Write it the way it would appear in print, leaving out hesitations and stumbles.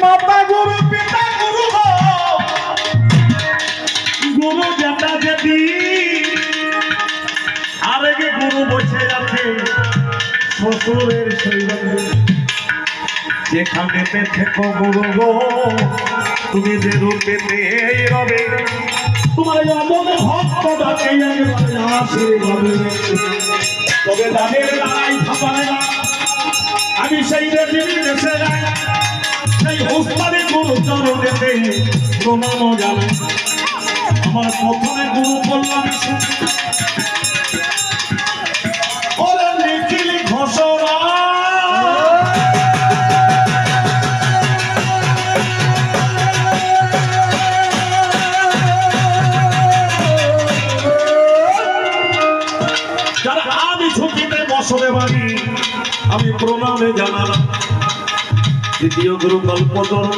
মাতা গুরু পিতা গুরু গুরু যেটা যেটি আরেকে গুরু বসে আছে শ্বশুরের শৈবালে যেখানেতে থেকো গুরু গো তুমি যে রূপেতে রবে তোমার এমন ভক্ত ডাকে আসে তবে তাদের লড়াই থামায় না আমি সেই রেজিমি দেশে যাই সেই হুস্তারে গুরু চরণেতে প্রণাম জানাই আমার প্রথমে গুরু বললাম ওরে নিখিল ঘোষণা যারা আমি ঝুঁকিতে বসবে বাড়ি আমি প্রণামে জানালাম দ্বিতীয় গুরু কল্পতরু